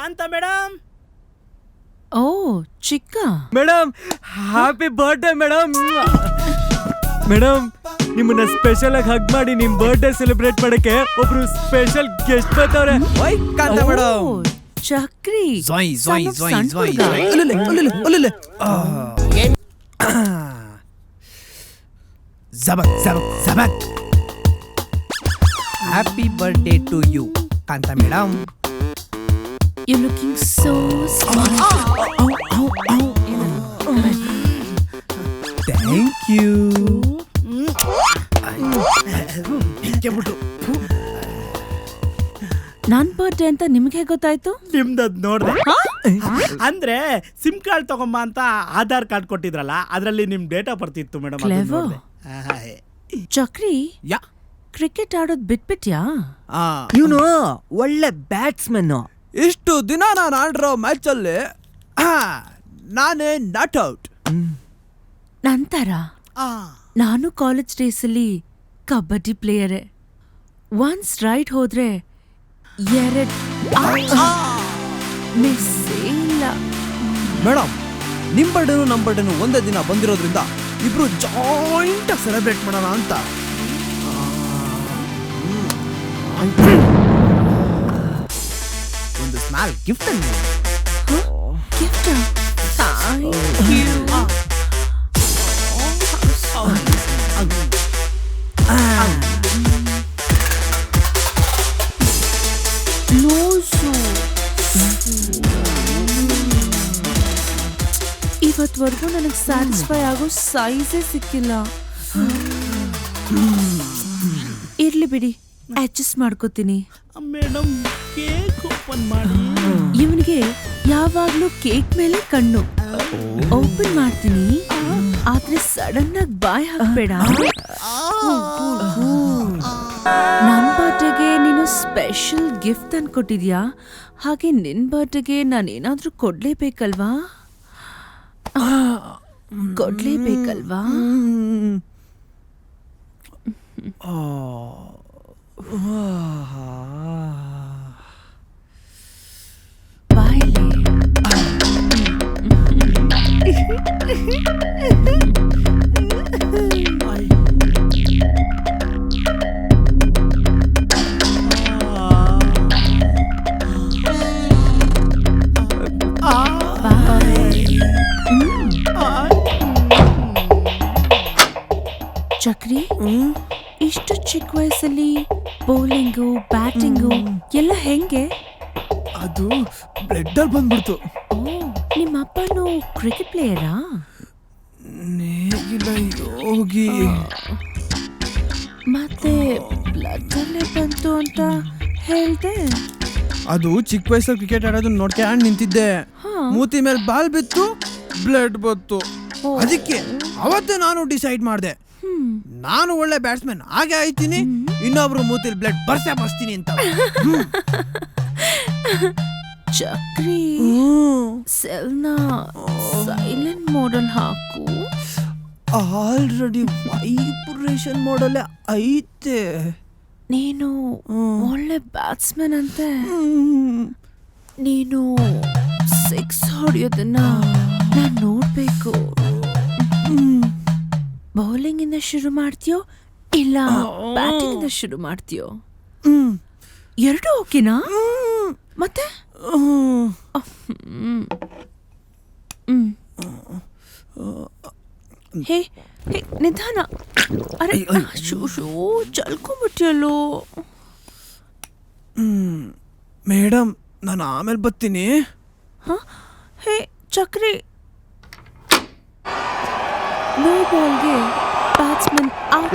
ಕಾಂತ madam. ಓ ಚಿಕ್ಕ madam, happy birthday madam. Madam, ನಿಮ್ಮನ್ನ special ಆಗಿ ಹಗ್ ಮಾಡಿ ನಿಮ್ ಬರ್ಡೇ ಸೆಲೆಬ್ರೇಟ್ ಮಾಡಕ್ಕೆ ಒಬ್ರು ಸ್ಪೆಷಲ್ ಗೆಸ್ಟ್ ಬರ್ತಾವ್ರೆ. ಓಯ್ ಕಾಂತ ಮೇಡಮ್. ಚಕ್ರಿ ಝಾಯ್ ಝಾಯ್ ಸಣ್ಣ ಝಾಯ್ ಝಾಯ್ ಹುಡ್ಗ. ಅಲ್ಲೇ ಜಬಕ್ ಜಬಕ್ ಜಬಕ್. Happy birthday to you Kantha madam. You're looking so smart. Thank you. ನನ್ ಬರ್ಡೇ ಅಂತ ನಿಮ್ಗೆ ಗೊತ್ತಾಯ್ತು? ನಿಮ್ದದ್ ನೋಡ್ದೆ. ಅಂದ್ರೆ ಸಿಮ್ ಕಾರ್ಡ್ ತಗೊಂಬ ಅಂತ ಆಧಾರ್ ಕಾರ್ಡ್ ಕೊಟ್ಟಿದ್ರಲ್ಲ, ಅದ್ರಲ್ಲಿ ನಿಮ್ ಡೇಟ್ ಆಫ್ ಬರ್ತ್ ಇತ್ತು ಮೇಡಮ್. Clever. ಚಕ್ರಿ ಯಾ ಕ್ರಿಕೆಟ್ ಆಡೋದ್ ಬಿಟ್ಬಿಟ್ಯಾ? ಇವನು ಒಳ್ಳೆ ಬ್ಯಾಟ್ಸ್ಮನ್. ಇಷ್ಟು ದಿನ ನಾನು ಆಡಿರೋ ಮ್ಯಾಚ್ ಅಲ್ಲಿ ನಾನೇ ನಾಟ್ ಔಟ್. ನಂತರ ನಾನು ಕಾಲೇಜ್ ಡೇಸ್ ಅಲ್ಲಿ ಕಬಡ್ಡಿ ಪ್ಲೇಯರೇ. ಒನ್ಸ್ ರೈಡ್ ಹೋದ್ರೆ ಮಿಸ್ ಇಲ್ಲ. ಮೇಡಮ್, ನಿಮ್ ಬರ್ಡೇನು ನಮ್ ಬರ್ಡೇನು ಒಂದೇ ದಿನ ಬಂದಿರೋದ್ರಿಂದ ಇಬ್ರು ಜಾಯಿಂಟ್ ಆಗಿ ಸೆಲೆಬ್ರೇಟ್ ಮಾಡೋಣ ಅಂತ. ಒಂದು ಸ್ಮಾಲ್ ಗಿಫ್ಟ್ ಅನ್ನು. ಗಿಫ್ಟ್? Thank you. ಲೂಸು. ಇವತ್ವರೆಗೂ ನನಗೆ ಸ್ಯಾಟಿಸ್ಫೈ ಆಗೋ ಸೈಜೇ ಸಿಕ್ಕಿಲ್ಲ. ಇರ್ಲಿ ಬಿಡಿ, ಅಡ್ಜಸ್ಟ್ ಮಾಡ್ಕೋತೀನಿ. ಮೇಡಮ್, ಕೇಕ್ ಓಪನ್ ಮಾಡಿ. ಇವನಿಗೆ ಯಾವಾಗ್ಲೂ ಕೇಕ್ ಮೇಲೆ ಕಣ್ಣು. ಓಪನ್ ಮಾಡ್ತೀನಿ, ಆದ್ರೆ ಸಡನ್ ಆಗಿ ಬಾಯ್ ಹಾಕ್ಬೇಡ. ನನ್ ಬರ್ಡೇಗೆ ನೀನು ಸ್ಪೆಷಲ್ ಗಿಫ್ಟ್ ತಂದ್ಕೊಟ್ಟಿದ್ಯಾ, ಹಾಗೆ ನಿನ್ ಬರ್ಡೇಗೆ ನಾನೇನಾದ್ರೂ ಕೊಡ್ಲೇಬೇಕಲ್ವಾ? ಕೊಡ್ಲೇಬೇಕಲ್ವಾ? ಬಾಯ್ಲಿ. ಚಕ್ರಿ, ಇಷ್ಟು ಚಿಕ್ಕ ವಯಸ್ಸಲ್ಲಿ ಬೌಲಿಂಗು ಬ್ಯಾಟಿಂಗು ಎಲ್ಲ ಹೆಂಗೆ? ಅದು ಬ್ಲಡ್ ಅಲ್ಲಿ ಬಂದ್ಬಿಡ್ತು. ಓ, ನಿಮ್ಮಪ್ಪನು ಕ್ರಿಕೆಟ್ ಪ್ಲೇಯರಾ? ನೇಗಿಲ ಯೋಗಿ. ಮತ್ತೆ ಬ್ಲಡ್ ಅಲ್ಲೇ ಬಂತು ಅಂತ ಹೇಳ್ದೆ. ಅದು ಚಿಕ್ಕ ವಯಸ್ಸಲ್ಲಿ ಕ್ರಿಕೆಟ್ ಆಡೋದನ್ನ ನೋಡ್ಕೊಂಡು ನಿಂತಿದ್ದೆ. ಮೂತಿ ಮೇಲೆ ಬಾಲ್ ಬಿತ್ತು, ಬ್ಲಡ್ ಬಂತು. ಅದಕ್ಕೆ ಅವತ್ತೇ ನಾನು ಡಿಸೈಡ್ ಮಾಡಿದೆ, ನಾನು ಒಳ್ಳೆ ಬ್ಯಾಟ್ಸ್ಮನ್ ಹಾಗೆ ಆಯ್ತೀನಿ, ಇನ್ನೊಬ್ರು ಮೂತಿಲ್ ಬ್ಲಡ್ ಬರ್ಸ್ತೀನಿ ಅಂತ. ಚಕ್ರಿ, ಸೆಲ್ನ ಸೈಲೆಂಟ್ ಮೋಡಲ್ ಹಾಕು. ಆಲ್ರೆಡಿ ವೈಬ್ರೇಷನ್ ಮಾಡಲ್ಲೇ ಐತೆ. ನೀನು ಒಳ್ಳೆ ಬ್ಯಾಟ್ಸ್ಮನ್ ಅಂತೆ. ನೀನು 6 ಹೊಡೆಯೋದನ್ನ ನಾನು ನೋಡ್ಬೇಕು. ಬೌಲಿಂಗ್ ಇಂದ ಶುರು ಮಾಡ್ತೀಯೋ ಇಲ್ಲ ಬ್ಯಾಟಿಂಗ್ ಇಂದ ಶುರು ಮಾಡ್ತೀಯೋ? ಎರಡು ಓಕೆನಾ? ಮತ್ತೆ ಹೇ ಹೇ ನಿಧಾನ. ಅರೆ ಶೂ ಚಲ್ಕೊಂಬಿಟ್ಟಿಯಲ್ಲೋ. ಮೇಡಮ್, ನಾನು ಆಮೇಲೆ ಬರ್ತೀನಿ. ಹೇ ಚಕ್ರಿ, ನೋ ಬಾಲ್ಗೆ ಬ್ಯಾಟ್ಸ್ಮನ್ ಔಟ್.